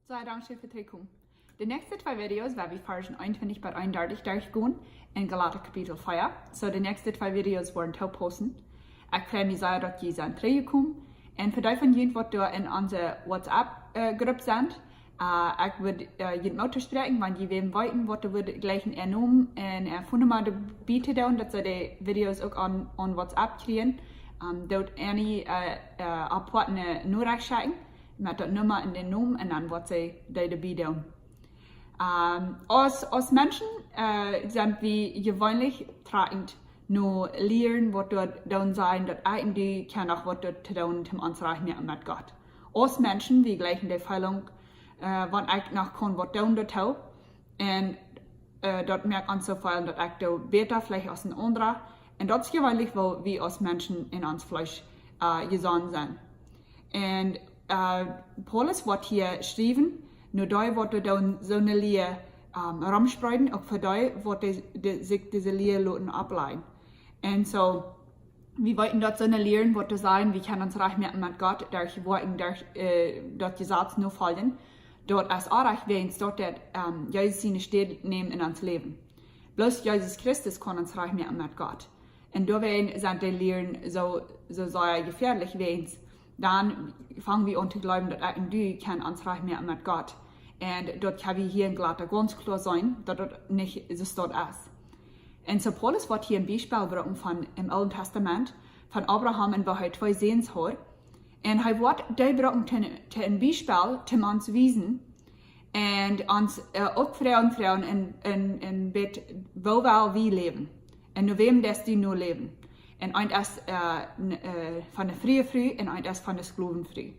Sei dank schön für Trikum. Die nächsten zwei Videos werden wir Versen 21 bis 31 durchgehen in Galata Kapitel 4. So die nächsten zwei Videos werden auch posten. Ich freue mich sehr, dass ihr an Trikum. Und für die von Ihnen, die in unserer WhatsApp-Gruppe sind, ich würde jeden unterstreichen, wenn die wem wollten, was würde gleich einen Namen und von mal bieten, dass sie die Videos auch an WhatsApp kriegen. Dort eine apportende Nachricht schicken mit der Nummer in den Namen und dann wird sie die dabei tun. Als Menschen sind wir gewöhnlich tragend nur lernen, was dort tun sein, dass eigentlich kann auch was dort tun, zum Anzeichen mit Gott. Als Menschen, wir gleichen die Fehlung, wenn ich noch kann, was tun dort tun, und dort merkt man so viel, dass ich da besser vielleicht als ein anderer, und das ist gewöhnlich, wo wir als Menschen in uns Fleisch gesandt sind. Und Paulus wird hier schreiben, nur da wird dann so eine Lehre rumspreiten, auch für die wird sich diese Lehre ableiten. Und so, wir wollten dort so eine Lehre, wird sein, wir können uns reich mit Gott, durch Worten, durch dort die Satz nur folgen, dort als auch reich werden, dort Jesus seine Stelle nehmen in uns Leben. Bloß Jesus Christus kann uns reich mit Gott. Und da sind die Lehren so sehr gefährlich werden. Dann fangen wir an zu glauben, dass du kann uns reich mit Gott. Und dort kann wir hier in Galata ganz klar sein, dass das nicht so ist. Und so Paulus wird hier ein Beispiel bringen von im Alten Testament, von Abraham und wo er zwei Säns hat. Und er wird die bringen ein Beispiel, um uns wiesen und uns auftrauen in Bett, wo wir leben. Und nur wem das die nur leben. Und ein ist von der früh und ein ist von der Sklaven früh.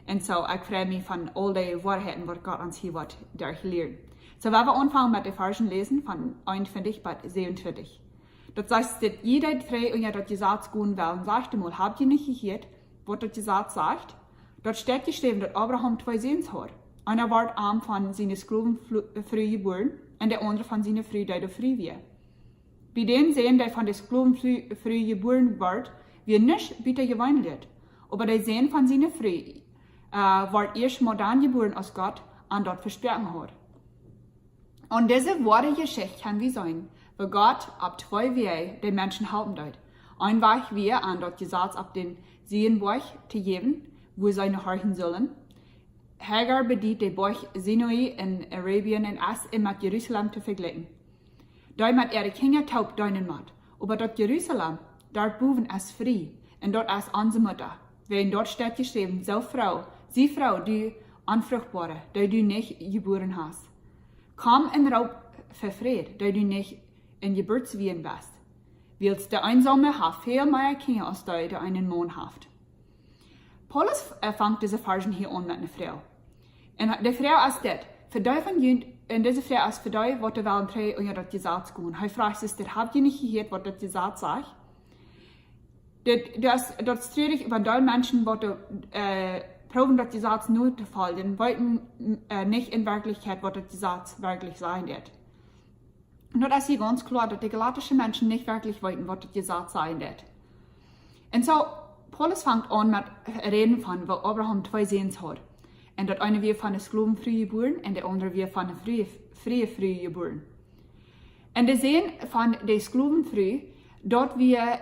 Und so, ich freue mich von all den Wahrheiten, was Gott uns hier wird durchlehren. So, wenn wir anfangen mit den Versen lesen, von 21 bis 27. Das heißt, dass jeder frei und ja dort gesagt gehen will, sagt einmal, habt ihr nicht gehört, was dort gesagt sagt? Dort steht geschrieben, dass Abraham zwei Säns hat. Einer wird arm von seinen Sklaven früh geboren und der andere von seinen früh, der früh wird. Bei den Sehen, der von den Sklaven früh geboren wird, wird nicht bitte gewandelt. Aber der Sehen von seinen früh wird erst mal dann geboren, als Gott an dort versprochen hat. Und diese wahre Geschichte kann wie sein, wo Gott ab zwei Wege den Menschen helfen wird. Ein Weg wir an dort gesagt, ab den Seenberg zu geben, wo sie noch horchen sollen. Hagar bedient den Berg Sinai in Arabien und es mit Jerusalem zu vergleichen. Da mit ihre Kinder taub deinen Mat. Aber dort Jerusalem, dort boven ist frei, und dort ist unsere Mutter. Wenn dort steht geschrieben, so Frau, die Unfruchtbare, die du nicht geboren hast. Komm in Raub für Fried, die du nicht in Geburtswehen bist. Willst der Einsame hat viel mehr Kinder als der einen Mann hat. Paulus fängt diese Versen hier an mit einer Frau. Und die Frau ist das. Für die von Ihnen, und diese Frau ist für die, was die wollen drehen und ja dort gesagt gehen. Er fragt sich, habt ihr nicht gehört, was dort gesagt sagt? Das ist traurig über die Menschen, die proben, dass die Satz nur zu folgen, wollten nicht in Wirklichkeit, was die Satz wirklich sein wird. Und das ist hier ganz klar, dass die galatischen Menschen nicht wirklich wollten, was die Satz sein wird. Und so, Paulus fängt an mit Reden von, wo Abraham zwei Säns hat. Und das eine wir von der Sklaven früh geboren und der andere wir von der früh geboren. Und die Sehen von der Sklaven früh, dort wir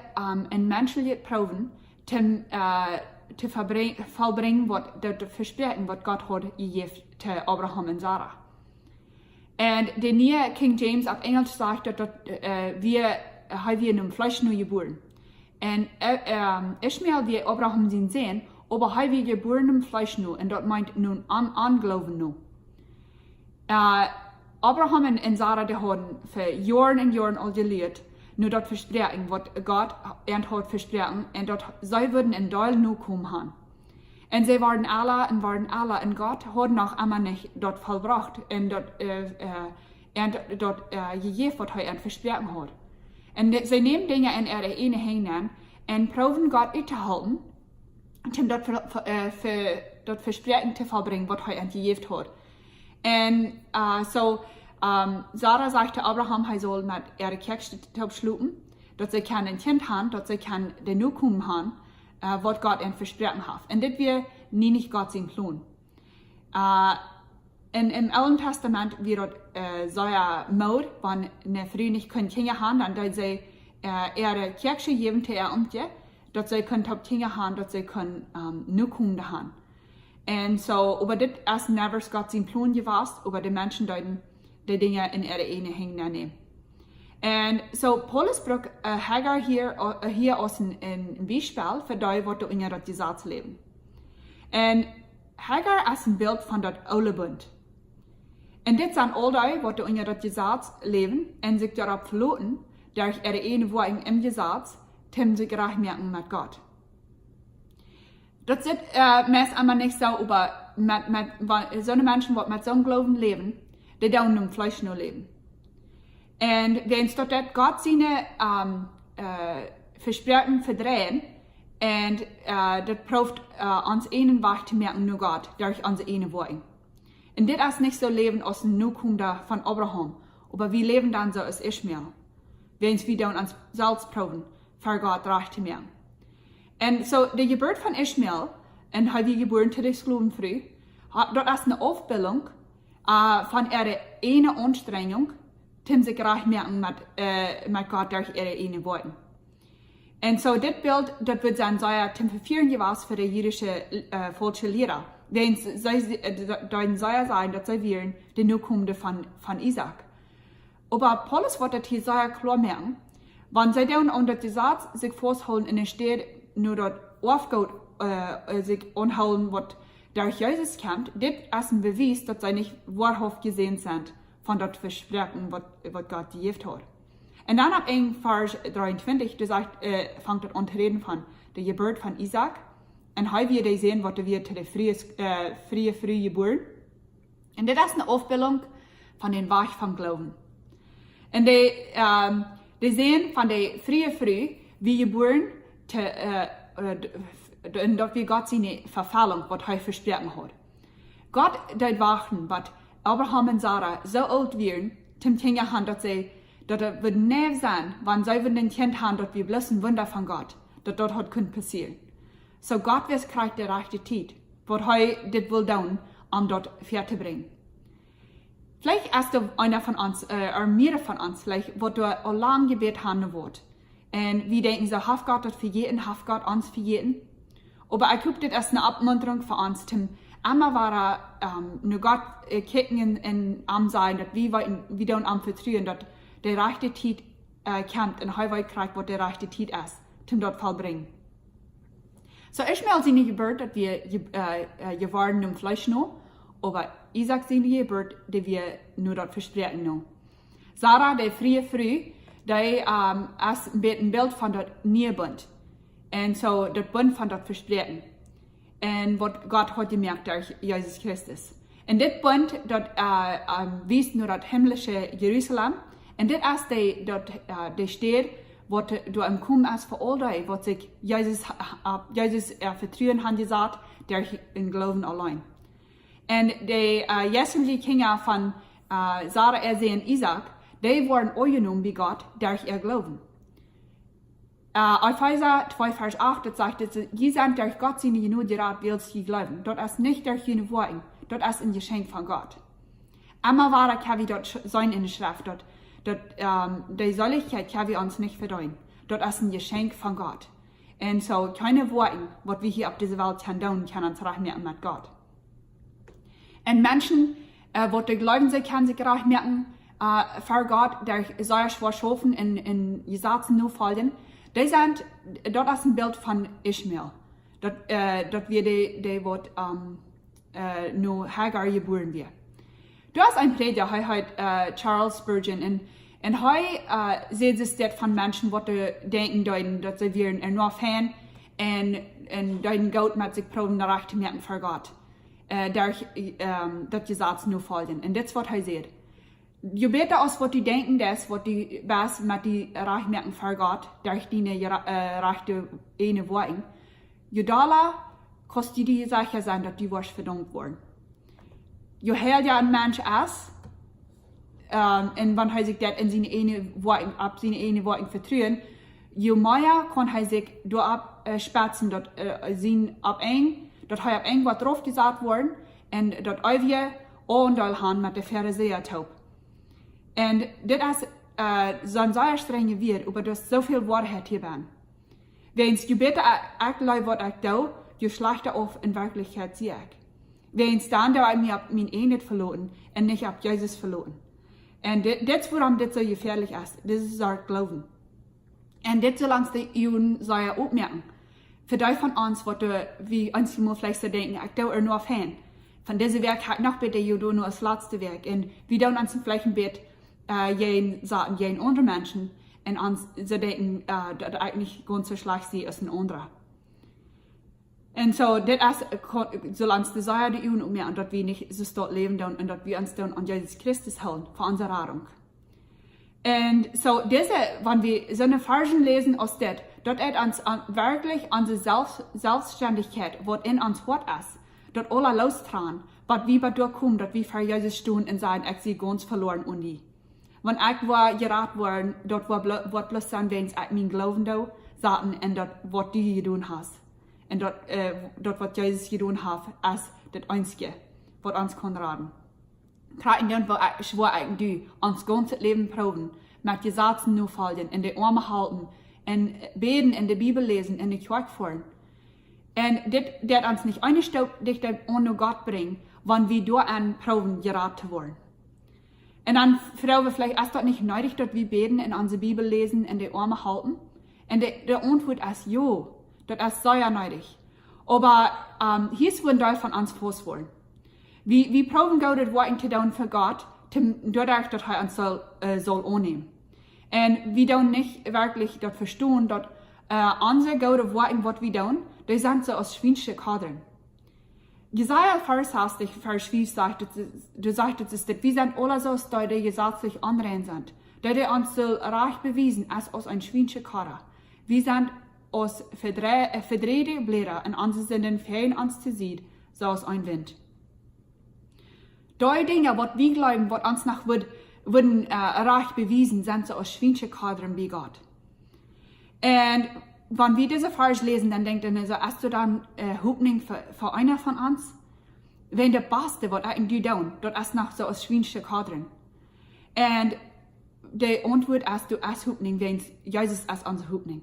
in menschliche Proben zu vollbringen, was das Versprechen, was Gott hat gegeben zu Abraham und Sarah. Und der neue King James auf Englisch sagt, dass wir nun Fleisch nur geboren. Und Ishmael wie Abraham sind sehen, aber wir geboren im Fleisch nur, und das meint nun Anglauben nur. Abraham und Sarah, die haben für Jahren und Jahren all gelehrt, nur das Versprechen, was Gott hat versprochen, und dort sie würden in Teil nur kommen haben. Und sie waren alle, und Gott hat noch einmal nicht dort vollbracht, und dort gegeben, was er versprochen hat. Und sie nehmen Dinge in ihre eine Hände und probieren Gott auszuhalten, um dort Versprechen zu vollbringen, was er gegeben hat. Und Sarah sagte Abraham, er soll mit ihrer Kirche schlupen, dass sie ein Kind haben, dass sie den Nukum haben, was Gott ihnen versprochen hat. Und das wir nie nicht Gott sein Plan. Im Alten Testament wird so ein Mode, wenn eine Frau nicht Kinder haben, dann sie ihre Kirche geben zu ihr Umte, dass sie Kinder haben, dass sie nur Kinder haben. Und so, aber das ist never Gott sein Plan gewesen, aber die Menschen die Dinge in ihre Ehe hinnehmen. Und so, Paulus braucht Hagar hier aus ein Beispiel für die, was in ihrer Gesetz leben. Und Hagar ist ein Bild von der Alte Bund. Und das sind all die, die in ihrer Gesetz leben und sich darauf verlassen, durch ihre Ehe Worte im Gesetz, die sich recht merken mit Gott. Das ist meist einmal nicht so, aber so eine Menschen, die mit so einem Glauben leben, die dann im Fleisch nur leben. Und wenn statt Gott seine Versprechen verdrehen, und das braucht uns einen Weg zu merken, nur Gott, durch unsere eine Worte. Und das ist nicht so Leben aus dem Nachkommen von Abraham, aber wir leben dann so als Ishmael, wenn wir dann uns selbst proben, für Gott recht zu merken. Und so, die Geburt von Ishmael, und wie wir geboren zu der Sklavenfrau, dort ist eine Aufbildung von ihrer eine Anstrengung, die sich recht merken mit Gott durch ihre eine Worte. Und so, das Bild, das wird sein, sehr verführend gewesen für die jüdische falsche Lehrer. Wenn sie sein, dass sie wären die Nachkommende von Isaac. Aber Paulus wollte das hier sehr klar merken, wenn sie dann unter die Satz sich festhalten in der Stadt, nur dort aufgeht, sich anhalten, was durch Jesus kommt, das ist ein Beweis, dass sie nicht wahrhaft gesehen sind von dort Versprechen, was Gott gegeben hat. Und dann ab Vers 23, da fängt das an zu reden von der Geburt von Isaac. Und hier wir sehen, was wir zu der frühe geboren. Und das ist eine Aufbildung von den Weg vom Glauben. Und die sehen von der früh, wie geboren, und dass wir Gott seine Verfallung, was er versprochen hat. Gott dort warten, was Abraham und Sarah so alt werden, zum Kinder haben, dass das wird nie sein, wenn sie ein Kind haben, dass wir bloß ein Wunder von Gott, dass das hat können passieren. So Gott wird kriegt die rechte Zeit, was er das will tun, dort fertig zu bringen. Vielleicht ist du einer von uns, oder mehrere von uns, vielleicht, wo du ein langes Gebet haben wird. Und wir denken so, hat Gott das vergeten, hat Gott uns vergeten? Aber ich glaube, das ist eine Abmunterung für uns, zum einmal war nur Gott kicken in am sein, dass wir wieder am vertrauen, dass der rechte Zeit kommt und er kriegt, was der rechte Zeit ist, zum dort vollbringen. So Ishmael seine Geburt, dass wir geworden im Fleisch noch, aber Isaac seine Geburt, die wir nur dort versprechen noch. Sarah, der früh, die ist ein Bild von der Nähebund. Und so das Bund von dort Versprechen. Und was Gott hat gemerkt durch Jesus Christus. Und das Bund, das wies nur das himmlische Jerusalem. Und das ist der Stadt, wo du am Kommen ist für all die, was sich Jesus vertrauen haben gesagt, durch den Glauben allein. Und die jetzigen Kinder von Sarah, und Isaac, die wurden angenommen bei Gott durch ihr Glauben. Epheser 2, Vers 8, das sagt, ihr seid durch Gott seine Gnade gerat, willst ihr glauben. Das ist nicht durch ihre Worte, das ist ein Geschenk von Gott. Einmal war kann wir dort sein in der Schrift, die Solligkeit kann wir uns nicht verdienen. Das ist ein Geschenk von Gott. Und so, keine Worte, was wir hier auf dieser Welt tun, können uns recht merken mit Gott. Und Menschen, die glauben, sie können sich recht merken, für Gott, durch sehr schwer schaffen in Gesetzen nur folgen, dort ist ein Bild von Ishmael. Dort wir die nur Hagar geboren wird. Du hast ein Prediger, Charles Spurgeon, und sieht es dort von Menschen, die denken, dass sie wären nur Fan und deuten Gott mit sich proben, recht zu merken für Gott. Durch das Gesetz nur folgen. Und das ist, was sieht. Je besser aus, was die denken, das, was die was mit die recht merken für Gott, durch die rechte eine Worte, je doller kostet die sicher sein, dass die was verdammt wurden. Je höher ja ein Mensch ist, und wenn sich das in seine eine Worte vertrauen, je mehr kann sich dort spatzen, dort auf was drauf gesagt worden, und dort wir und han mit der Pharisäer taub. Und das ist so ein sehr strenger Wert, aber du hast so viel Wahrheit hier bin. Wenn du bitte echt leid, was ich da, du schlechter auf in Wirklichkeit sehe ich. Wenn dann da ich mir mein nicht verloren und nicht ab Jesus verloren. Und das, warum das so gefährlich ist, das ist unser Glauben. Und das, solange die Juden sollen aufmerken. Für die von uns, was du, wie uns mal vielleicht so denken, ich da nur Fan. Von diesem Werk hat noch bitte Juden nur das letzte Werk. Und wir dann uns vielleicht ein bisschen jeden andere Menschen und uns so denken, dass eigentlich ganz so schlecht sie als ein anderer. Und so, das ist, solange die Säure die Juden umher und dass wir nicht so dort leben und dass wir uns dann an Jesus Christus halten, für unsere Rettung. Und so, wenn wir so eine Version lesen aus das, dort uns wirklich unsere Selbstständigkeit, was in uns Wort ist, dort alle lostragen, was wir durchkommen, dass wir für Jesus stehen und sagen, ich sie ganz verloren und die. Wenn ich war geraten worden, dort war bloß dann, wenn ich mein Glauben da sagten und dort, was du getan hast. Und dort, was Jesus getan hat, ist das Einzige, was uns kann raten. Gerade dann, wo ich schwör, du, uns ganzes Leben proben, mit Gesetzen nur folgen, in die Arme halten, und beten, in der Bibel lesen, in die Kirche fahren. Und das uns nicht eine Stunde dichter ohne Gott bringen, wenn wir durch an Proben geraten wollen. Und dann fragen wir vielleicht, ist das nicht nötig, dass wir beten, in unsere Bibel lesen, in die Arme halten? Und der Antwort ist ja, das ist sehr nötig. Aber hier ist ein Teil von uns vorwollen. Wir proben Gott, das Wort zu tun für Gott, dadurch, dass er uns soll annehmen. Und wir tun nicht wirklich das verstehen, dass unser Gott, das Wort, was wir tun, die sind so aus schwinschen Kadern. Jesaja 64, Vers 5 sagt, du sagtest es, wir sind alle so, dass die gesetzlich anrein sind, die uns so reich bewiesen, als aus ein schwinschen Kader. Wir sind aus verdrehte Blätter und unsere sind fern uns zu sehen, so aus ein Wind. Die Dinge, was wir glauben, was uns nach wurden reich bewiesen, sind so aus schwinschen Kadern wie Gott. Und wenn wir diese Vers lesen, dann denkt ihr so, hast du dann Hoffnung für einer von uns? Wenn der Beste, was du tun, dort ist noch so aus schwinschen Kadern. Und die Antwort ist, du hast Hoffnung, wenn Jesus ist unsere Hoffnung.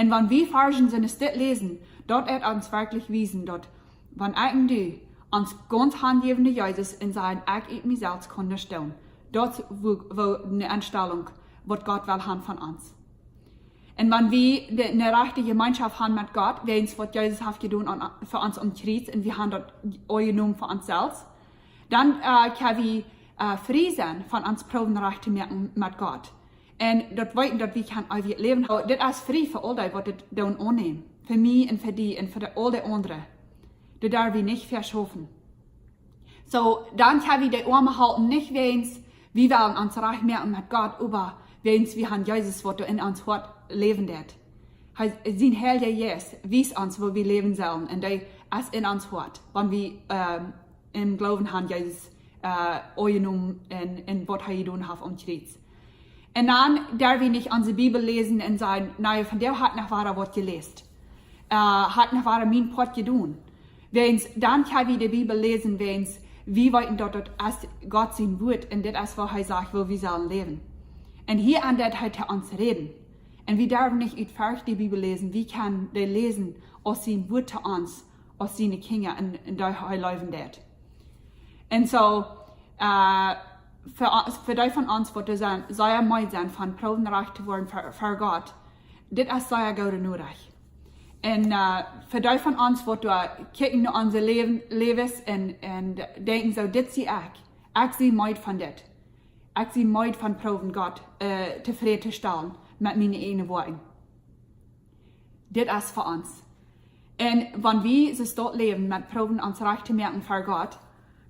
Und wenn wir Versen in der Stadt lesen, dort hat uns wirklich wiesen, dort, wenn du uns ganz handgebende Jesus in sein ich mich selbst kann nicht stellen. Dort wo eine Einstellung, was Gott will haben von uns. Und wenn wir eine rechte Gemeinschaft haben mit Gott, wenn es was Jesus hat getan für uns am Kreuz und wir haben dort genommen für uns selbst, dann können wir frei sein von uns Proben recht zu merken mit Gott. Und dort weiten, dass wir ein Leben haben. Das ist frei für all die, was das dann annehmen. Für mich und für die und für all die anderen. Das darf wir nicht verschaffen. So, dann können wir die Arme halten, nicht wenn's, wir wollen uns reich merken mit Gott, aber wenn's, wir haben Jesus, was in uns hat, leben wird. Sein Herr, der Jesus, wies uns, wo wir leben sollen, und der ist in uns hat, wenn wir im Glauben haben, Jesus, angenommen und was er getan hat am Kreuz. Und dann darf wir nicht unsere Bibel lesen und sagen, nein, von der hat nach wahrer was gelesen. Hat nach wahrer mein Pott getan. Dann kann wir die Bibel lesen, wie weit dort ist Gott sein Wort und das ist, was er sagt, wo wir sollen leben. Und hier an der hat er uns reden. Und wir dürfen nicht utfertig die Bibel lesen, wir können die lesen aus sein Wort zu uns, aus seinen Kindern und da er leben wird. Und so, für die von uns, die sehr müde sind, von Proben reich zu werden für Gott, das ist sehr gut und nötig. Und für die von uns, die kicken in unser Leben und denken so, das sehe ich sehe müde von das. Ich sehe müde von Proben Gott zufriedenzustellen mit meinen eigenen Worten. Das ist für uns. Und wenn wir so dort leben, mit Proben uns reich zu merken für Gott,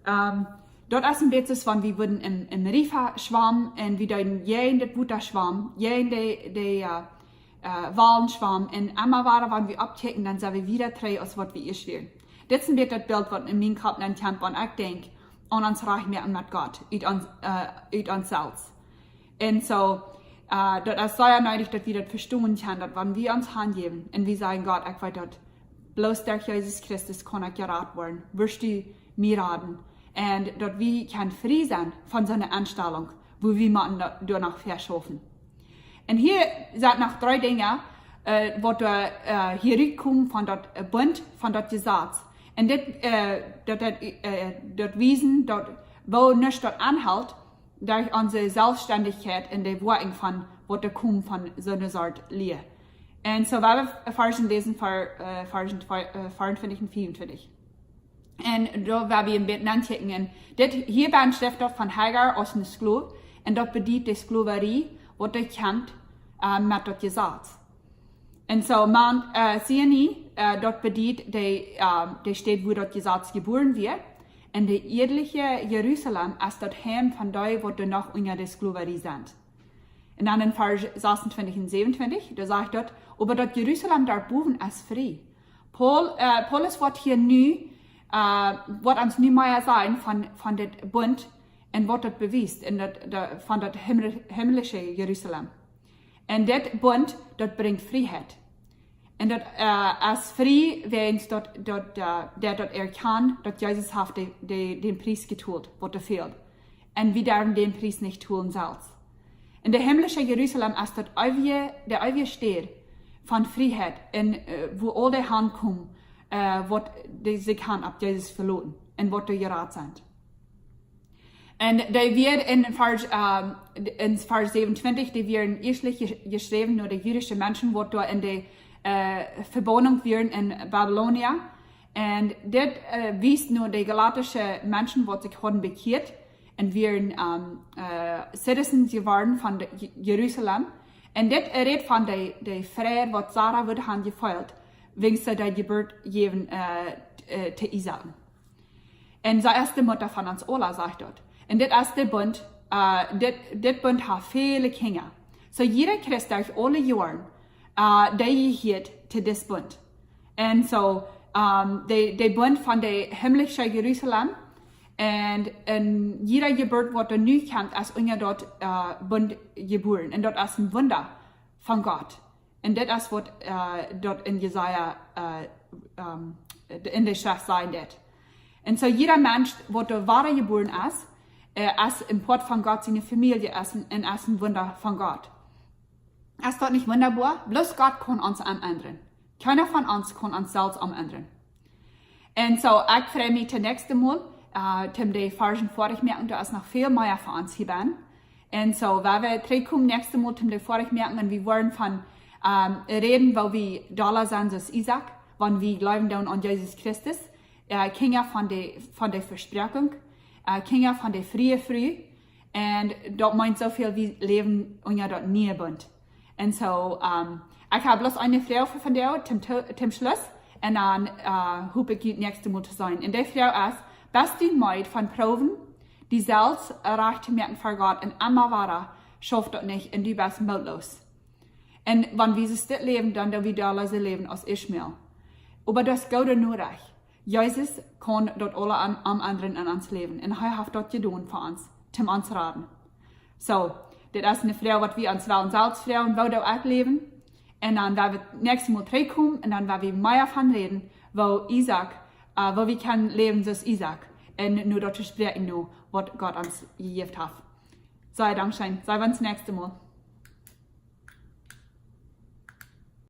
dort ist ein bisschen, wenn wir würden im Riefer schwammen und wir dann jeden das Butter schwammen, jeden die Wahlen schwammen und einmal waren, wenn wir abchecken, dann sind wir wieder drei, als was wir ihr schweren. Das ist ein bisschen das Bild, was in meinem Kopf nennt, wenn ich denke, an uns reich merken mit Gott, mit uns selbst. Und so, das ist sehr nötig, dass wir das verstehen können, dass wenn wir uns hingeben und wir sagen, Gott, ich weiß, dass bloß durch Jesus Christus kann ich geraten werden, wirst du mir raten. und dort wir können frei sein von so einer Anstellung, wo wir man danach verschaffen. Und hier sind noch 3 Dinge, wo hier rückkommen von dort Bund, von dort Gesetz. Und dort wiesen, dort, wo nicht dort anhält, durch unsere Selbstständigkeit in der Worten von, was da kommt von so einer Art Lehre. Und so werden wir Versen lesen, Versen 24 und 24. Und da werden wir ein bisschen anchecken. Hier werden Stifter von Hagar aus dem Sklav, und dort bedient die Sklaverie, was ihr kennt, mit dort Gesetz. Und so, man, siene, dort bedient, die steht, wo dort Gesetz geboren wird. Und der ehrliche Jerusalem ist dort heim von da, wo du noch unter der Sklaverie sind. Und dann in Vers 26 und 27, da sagt dort, aber dort Jerusalem dort boven ist frei. Paulus wird hier nu, wird uns nie mehr sein von dem Bund und wird dort bewiesen, von dort himmlische Jerusalem. Und das Bund, dort bringt Freiheit. Und dort als frei, wenn der dort erkannt, dass Jesus hat den Preis getut, was er fehlt. Und wir dürfen den Preis nicht tun selbst. In der himmlische Jerusalem ist dort der ewige Stadt von Freiheit, wo alle hinkommen, was sie kann ab Jesus verloren und was die gerat sind. Und da wird in Vers 27, die werden erstlich geschrieben nur die jüdischen Menschen, die da in der Verbannung werden in Babylonien. Und das wies nur die galatischen Menschen, die sich haben bekehrt und werden Citizens geworden von Jerusalem. Und das redet von der Freiheit, was Sarah wird haben gefeiert, wegen der Geburt geben zu Isaac. Und sie ist die Mutter von uns alle, sagt dort. Und das ist der Bund, das Bund hat viele Kinder. So jeder Christ durch alle Jahre, der gehört zu diesem Bund. Und so, der Bund von der himmlischen Jerusalem, und in jeder Geburt, was du nu kennt, ist unter dort Bund geboren. Und dort ist ein Wunder von Gott. Und das ist, was dort in Jesaja, in der Schrift sein wird. Und so jeder Mensch, der dort wahre geboren ist im Port von Gott, seine Familie ist ein Wunder von Gott. Ist das nicht wunderbar? Bloß Gott kann uns umändern. Keiner von uns kann uns selbst umändern. Und so, ich freue mich das nächste Mal, die Versen vorig merken, da ist noch viel mehr für uns hier. Und so, wenn wir zurückkommen, nächste Mal, die vorig merken, und wir wollen von reden, weil wir da sind, als Isaac, wenn wir glauben an Jesus Christus, Kinder von der Versprechung, Kinder von der Früh, und dort meint so viel, wie Leben unter dort nie Bund. Und so, ich habe bloß eine Frau von dir zum Schluss, und dann hoffe ich, nächste Mal zu sein. Und die Frau ist, bist du Maid von Proben, die selbst erreicht merken vor Gott, und immer weiter schafft das nicht, und du bist mutlos. Und wenn wir das leben, dann wir da leben aus Ishmael. Aber das geht nur recht. Jesus kann dort alle am anderen in uns leben. Und er hat dort getan für uns, zum uns raten. So, das ist eine Frau, was wir uns wollen, selbst Frauen, wo da auch leben. Und dann werden wir nächstes Mal zurückkommen, und dann werden wir mehr davon reden, wo wir können leben, als Isaac. Und nur dort zu sprechen, was Gott uns gegeben hat. So, Dankeschön. Sei uns nächstes Mal.